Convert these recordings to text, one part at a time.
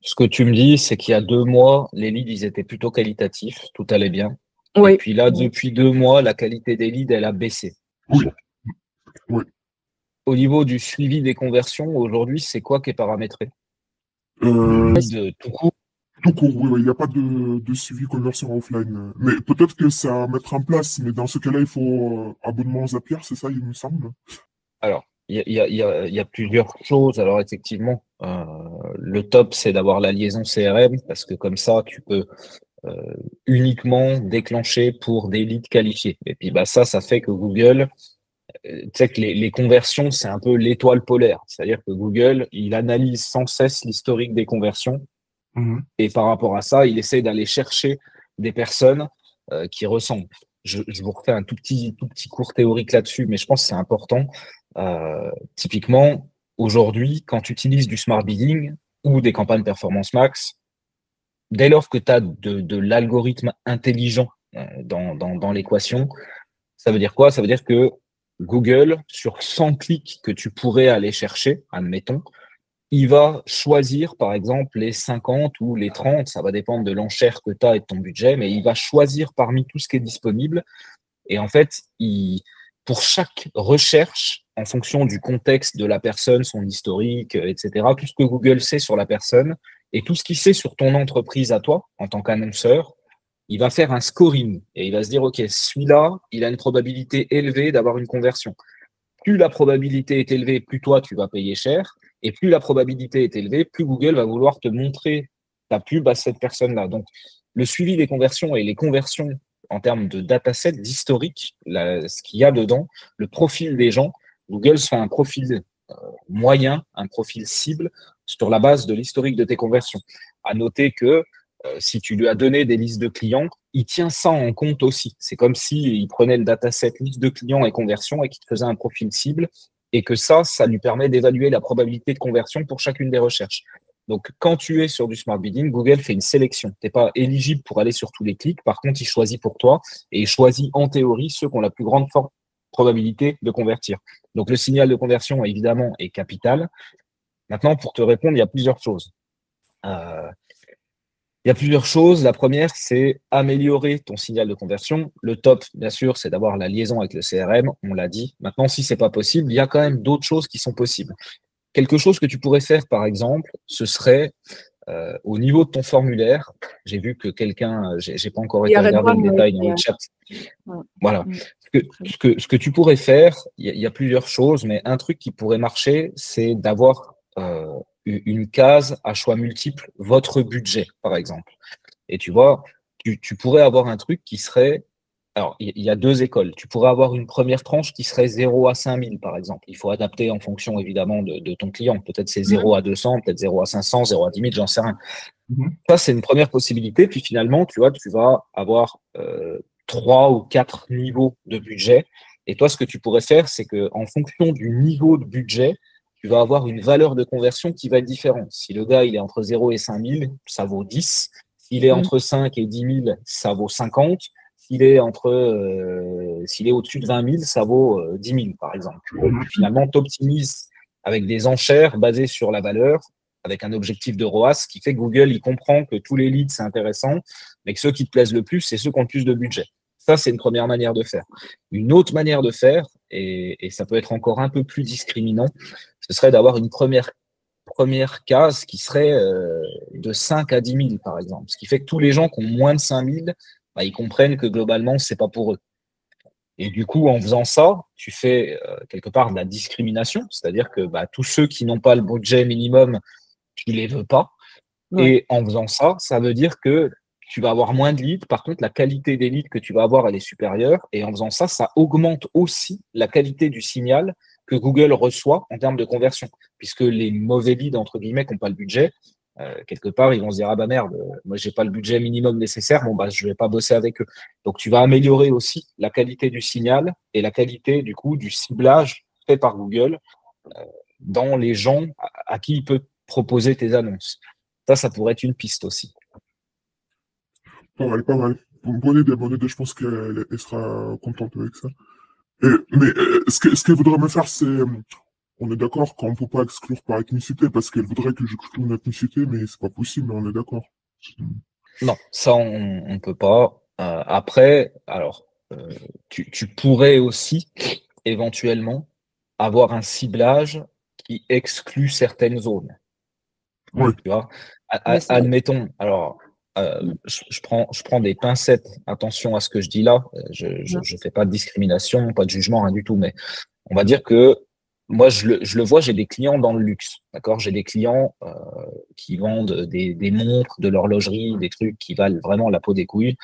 ce que tu me dis, c'est qu'il y a 2 mois, les leads, ils étaient plutôt qualitatifs, tout allait bien. Et Oui. puis là, depuis 2 mois, la qualité des leads, elle a baissé. Oui, oui. Au niveau du suivi des conversions, aujourd'hui, c'est quoi qui est paramétré? Tout court. Tout court, oui, oui, il n'y a pas de suivi conversion offline. Mais peut-être que c'est à mettre en place, mais dans ce cas-là, il faut abonnement Zapier, c'est ça, il me semble. Alors, il y a plusieurs choses. Alors, effectivement, le top, c'est d'avoir la liaison CRM parce que comme ça, tu peux uniquement déclencher pour des leads qualifiés. Et puis, bah, ça fait que Google, tu sais que les conversions, c'est un peu l'étoile polaire. C'est-à-dire que Google, il analyse sans cesse l'historique des conversions Mhm. et par rapport à ça, il essaie d'aller chercher des personnes qui ressemblent. Je vous refais un tout petit cours théorique là-dessus, mais je pense que c'est important. Typiquement, aujourd'hui, quand tu utilises du smart bidding ou des campagnes performance max, dès lors que tu as de l'algorithme intelligent dans l'équation, ça veut dire quoi? Ça veut dire que Google, sur 100 clics que tu pourrais aller chercher, admettons, il va choisir, par exemple, les 50 ou les 30, ça va dépendre de l'enchère que tu as et de ton budget, mais il va choisir parmi tout ce qui est disponible. Et en fait, pour chaque recherche, en fonction du contexte de la personne, son historique, etc., tout ce que Google sait sur la personne et tout ce qu'il sait sur ton entreprise à toi, en tant qu'annonceur, il va faire un scoring et il va se dire, OK, celui-là, il a une probabilité élevée d'avoir une conversion. Plus la probabilité est élevée, plus toi, tu vas payer cher. Et plus la probabilité est élevée, plus Google va vouloir te montrer ta pub à cette personne-là. Donc, le suivi des conversions et les conversions en termes de dataset, d'historique, ce qu'il y a dedans, le profil des gens, Google se fait un profil moyen, un profil cible sur la base de l'historique de tes conversions. À noter que si tu lui as donné des listes de clients, il tient ça en compte aussi. C'est comme s'il prenait le dataset liste de clients et conversion et qu'il te faisait un profil cible et que ça lui permet d'évaluer la probabilité de conversion pour chacune des recherches. Donc, quand tu es sur du smart bidding, Google fait une sélection. Tu n'es pas éligible pour aller sur tous les clics. Par contre, il choisit pour toi et il choisit en théorie ceux qui ont la plus grande probabilité de convertir. Donc, le signal de conversion, évidemment, est capital. Maintenant, pour te répondre, il y a plusieurs choses. Il y a plusieurs choses. La première, c'est améliorer ton signal de conversion. Le top, bien sûr, c'est d'avoir la liaison avec le CRM. On l'a dit. Maintenant, si c'est pas possible, il y a quand même d'autres choses qui sont possibles. Quelque chose que tu pourrais faire, par exemple, ce serait au niveau de ton formulaire. J'ai vu que quelqu'un, j'ai pas encore Il y été a regarder le Redouane, détail dans le chat. Voilà. Ce que tu pourrais faire, il y a plusieurs choses, mais un truc qui pourrait marcher, c'est d'avoir une case à choix multiples, votre budget, par exemple. Et tu vois, tu pourrais avoir un truc qui serait. Alors, il y a deux écoles. Tu pourrais avoir une première tranche qui serait 0 à 5000, par exemple. Il faut adapter en fonction, évidemment, de ton client. Peut-être c'est 0 à 200, peut-être 0 à 500, 0 à 10 000, j'en sais rien. Mhm. Ça, c'est une première possibilité. Puis finalement, tu vois, tu vas avoir 3 ou 4 niveaux de budget. Et toi, ce que tu pourrais faire, c'est que en fonction du niveau de budget, tu vas avoir une valeur de conversion qui va être différente. Si le gars, il est entre 0 et 5000, ça vaut 10. S'il est entre 5 et 10 000, ça vaut 50. S'il est au-dessus de 20 000, ça vaut 10 000, par exemple. Finalement, tu optimises avec des enchères basées sur la valeur, avec un objectif de ROAS, qui fait que Google, il comprend que tous les leads, c'est intéressant, mais que ceux qui te plaisent le plus, c'est ceux qui ont le plus de budget. Ça, c'est une première manière de faire. Une autre manière de faire, et ça peut être encore un peu plus discriminant, ce serait d'avoir une première case qui serait de 5 à 10 000, par exemple. Ce qui fait que tous les gens qui ont moins de 5 000, bah, ils comprennent que globalement, c'est pas pour eux. Et du coup, en faisant ça, tu fais quelque part de la discrimination, c'est-à-dire que bah, tous ceux qui n'ont pas le budget minimum, tu les veux pas. Ouais. Et en faisant ça, ça veut dire que tu vas avoir moins de leads. Par contre, la qualité des leads que tu vas avoir, elle est supérieure. Et en faisant ça, ça augmente aussi la qualité du signal que Google reçoit en termes de conversion. Puisque les mauvais leads, entre guillemets, qui n'ont pas le budget, quelque part, ils vont se dire, ah bah merde, moi, j'ai pas le budget minimum nécessaire, bon, bah, je vais pas bosser avec eux. Donc, tu vas améliorer aussi la qualité du signal et la qualité, du coup, du ciblage fait par Google dans les gens à qui il peut proposer tes annonces. Ça pourrait être une piste aussi. Pas mal, pas mal. Bonne idée, je pense qu'elle sera contente avec ça. Mais ce qu'elle voudrait me faire, c'est On est d'accord qu'on ne peut pas exclure par ethnicité parce qu'elle voudrait que j'exclue une ethnicité, mais c'est pas possible, on est d'accord. Non, ça, on ne peut pas. Après, alors, tu pourrais aussi éventuellement avoir un ciblage qui exclut certaines zones. Ouais, Tu vois, Mais ça, admettons, alors, je prends des pincettes, attention à ce que je dis là, je fais pas de discrimination, pas de jugement, rien du tout, mais on va dire que moi, je le vois, j'ai des clients dans le luxe, d'accord? J'ai des clients qui vendent des montres, de l'horlogerie, des trucs qui valent vraiment la peau des couilles.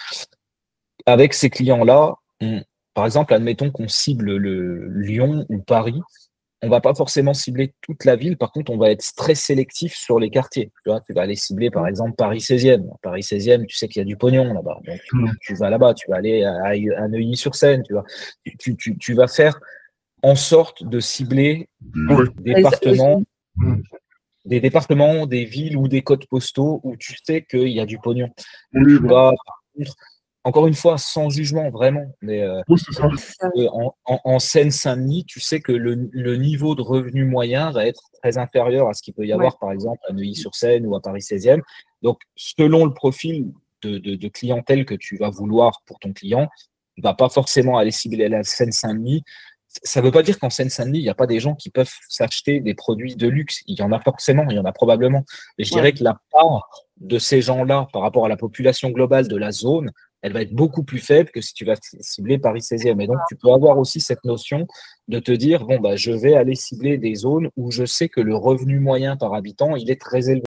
Avec ces clients-là, par exemple, admettons qu'on cible le Lyon ou Paris, on va pas forcément cibler toute la ville. Par contre, on va être très sélectif sur les quartiers. Tu vois, tu vas aller cibler, par exemple, Paris 16e. Paris 16e, tu sais qu'il y a du pognon là-bas. Donc, tu vas là-bas. Tu vas aller à Neuilly-sur-Seine. Tu vois, tu vas faire en sorte de cibler ouais, des et ça- départements, des départements, des villes ou des codes postaux où tu sais qu'il y a du pognon. oui, Tu bah, vas, par contre, encore une fois, sans jugement vraiment, mais oui, c'est ça. ça- en Seine-Saint-Denis, tu sais que le niveau de revenu moyen va être très inférieur à ce qu'il peut y ouais, avoir, par exemple, à Neuilly-sur-Seine ou à Paris 16e. Donc, selon le profil de clientèle que tu vas vouloir pour ton client, tu ne vas pas forcément aller cibler la Seine-Saint-Denis. Ça ne veut pas dire qu'en Seine-Saint-Denis, il n'y a pas des gens qui peuvent s'acheter des produits de luxe. Il y en a forcément, il y en a probablement. Mais je ouais, dirais que la part de ces gens-là par rapport à la population globale de la zone, elle va être beaucoup plus faible que si tu vas cibler Paris 16e. Et donc, tu peux avoir aussi cette notion de te dire, bon, bah, je vais aller cibler des zones où je sais que le revenu moyen par habitant, il est très élevé.